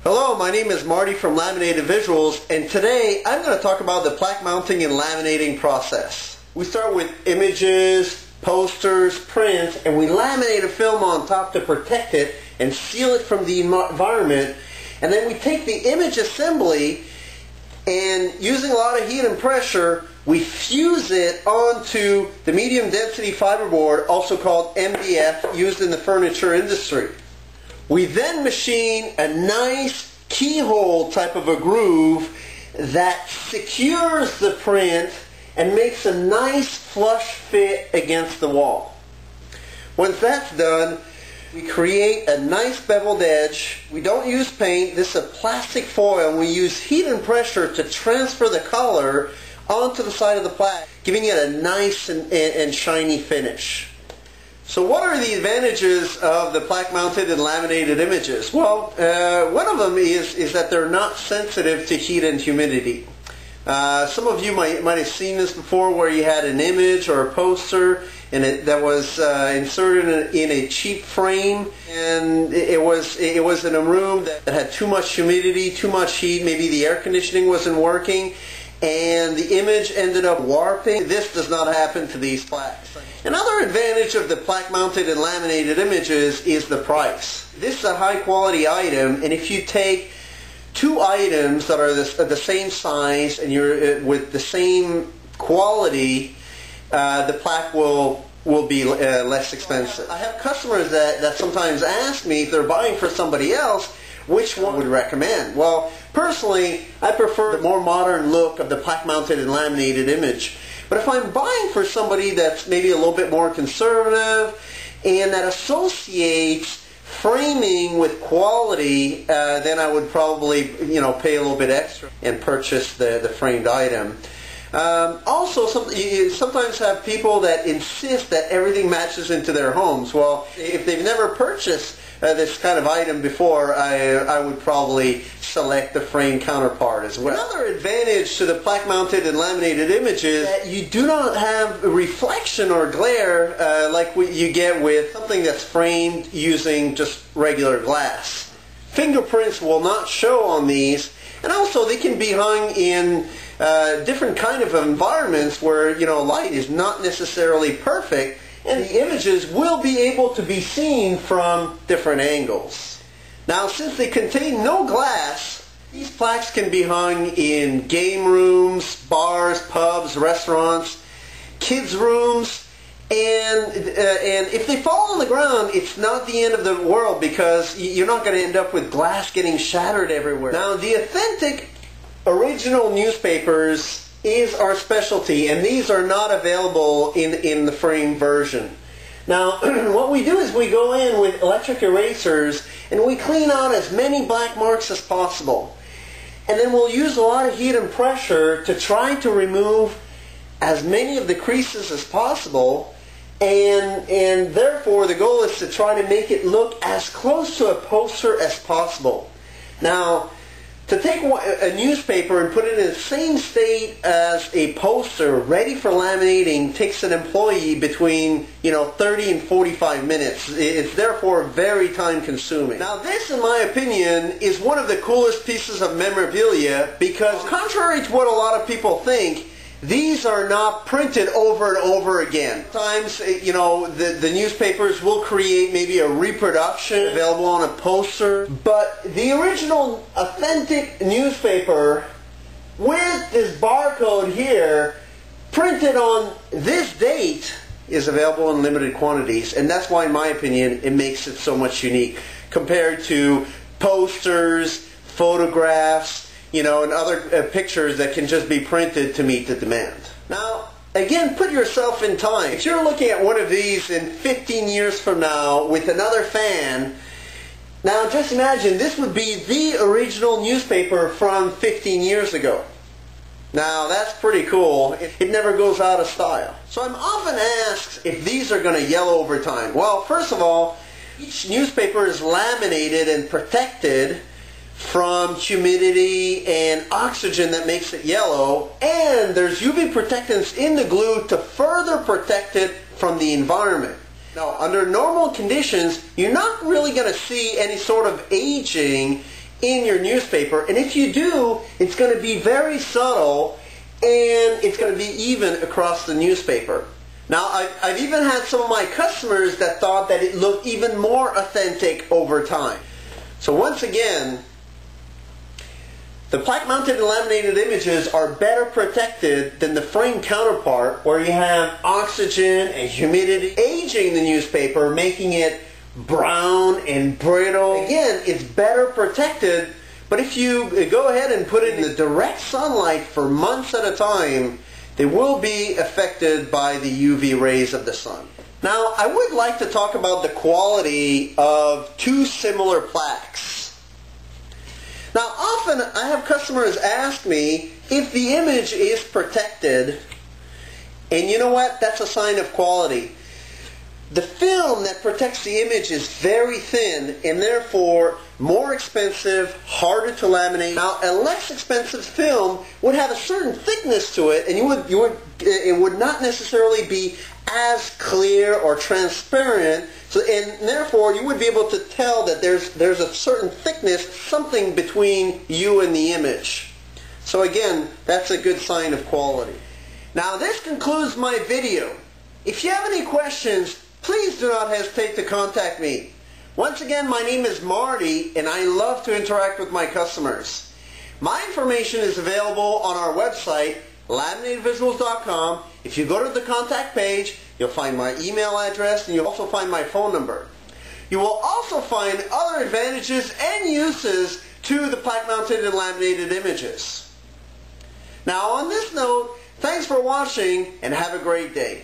Hello, my name is Marty from Laminated Visuals, and today I'm going to talk about the plaque mounting and laminating process. We start with images, posters, prints, and we laminate a film on top to protect it and seal it from the environment. And then we take the image assembly and, using a lot of heat and pressure, we fuse it onto the medium density fiberboard, also called MDF, used in the furniture industry. We then machine a nice keyhole type of a groove that secures the print and makes a nice flush fit against the wall. Once that's done, we create a nice beveled edge. We don't use paint. This is a plastic foil, and we use heat and pressure to transfer the color onto the side of the plaque, giving it a nice and shiny finish. So what are the advantages of the plaque mounted and laminated images? Well, one of them is that they're not sensitive to heat and humidity. Some of you might have seen this before, where you had an image or a poster and that was inserted in a cheap frame, and it was in a room that had too much humidity, too much heat, maybe the air conditioning wasn't working, and the image ended up warping. This does not happen to these plaques. Another advantage of the plaque mounted and laminated images is the price. This is a high quality item, and if you take two items that are the same size and you're with the same quality, the plaque will be less expensive. I have customers that sometimes ask me, if they're buying for somebody else, which one would recommend? Well, personally, I prefer the more modern look of the plaque mounted and laminated image. But if I'm buying for somebody that's maybe a little bit more conservative and that associates framing with quality, then I would probably pay a little bit extra and purchase the framed item. Also, you sometimes have people that insist that everything matches into their homes. Well, if they've never purchased this kind of item before, I would probably select the framed counterpart as well. Another advantage to the plaque mounted and laminated images is that you do not have reflection or glare like what you get with something that's framed using just regular glass. Fingerprints will not show on these, and also they can be hung in different kind of environments where light is not necessarily perfect, and the images will be able to be seen from different angles. Now, since they contain no glass, these plaques can be hung in game rooms, bars, pubs, restaurants, kids' rooms, and if they fall on the ground, it's not the end of the world, because you're not going to end up with glass getting shattered everywhere. Now, the authentic original newspapers is our specialty, and these are not available in the framed version. Now, what we do is we go in with electric erasers and we clean out as many black marks as possible. And then we'll use a lot of heat and pressure to try to remove as many of the creases as possible, and therefore the goal is to try to make it look as close to a poster as possible. Now, to take a newspaper and put it in the same state as a poster ready for laminating takes an employee between 30 and 45 minutes. It's therefore very time consuming. Now, this, in my opinion, is one of the coolest pieces of memorabilia, because contrary to what a lot of people think, these are not printed over and over again. Sometimes, the newspapers will create maybe a reproduction available on a poster, but the original authentic newspaper with this barcode here, printed on this date, is available in limited quantities, and that's why, in my opinion, it makes it so much unique compared to posters, photographs, and other pictures that can just be printed to meet the demand. Now, again, put yourself in time. If you're looking at one of these in 15 years from now with another fan, now just imagine this would be the original newspaper from 15 years ago. Now, that's pretty cool. It never goes out of style. So I'm often asked if these are going to yellow over time. Well, first of all, each newspaper is laminated and protected from humidity and oxygen that makes it yellow, and there's UV protectants in the glue to further protect it from the environment. Now, under normal conditions, you're not really going to see any sort of aging in your newspaper, and if you do, it's going to be very subtle and it's going to be even across the newspaper. Now, I've even had some of my customers that thought that it looked even more authentic over time. So once again, the plaque mounted and laminated images are better protected than the frame counterpart, where you have oxygen and humidity aging the newspaper, making it brown and brittle. Again, it's better protected, but if you go ahead and put it in the direct sunlight for months at a time, they will be affected by the UV rays of the sun. Now, I would like to talk about the quality of two similar plaques. Now, often I have customers ask me if the image is protected, and you know what? That's a sign of quality. The film that protects the image is very thin and therefore more expensive, harder to laminate. Now, a less expensive film would have a certain thickness to it, and it would not necessarily be as clear or transparent, and therefore you would be able to tell that there's a certain thickness, something between you and the image. So again, that's a good sign of quality. Now, this concludes my video. If you have any questions, please do not hesitate to contact me. Once again, my name is Marty, and I love to interact with my customers. My information is available on our website, LaminatedVisuals.com. If you go to the contact page, you'll find my email address, and you'll also find my phone number. You will also find other advantages and uses to the plaque mounted and laminated images. Now, on this note, thanks for watching, and have a great day.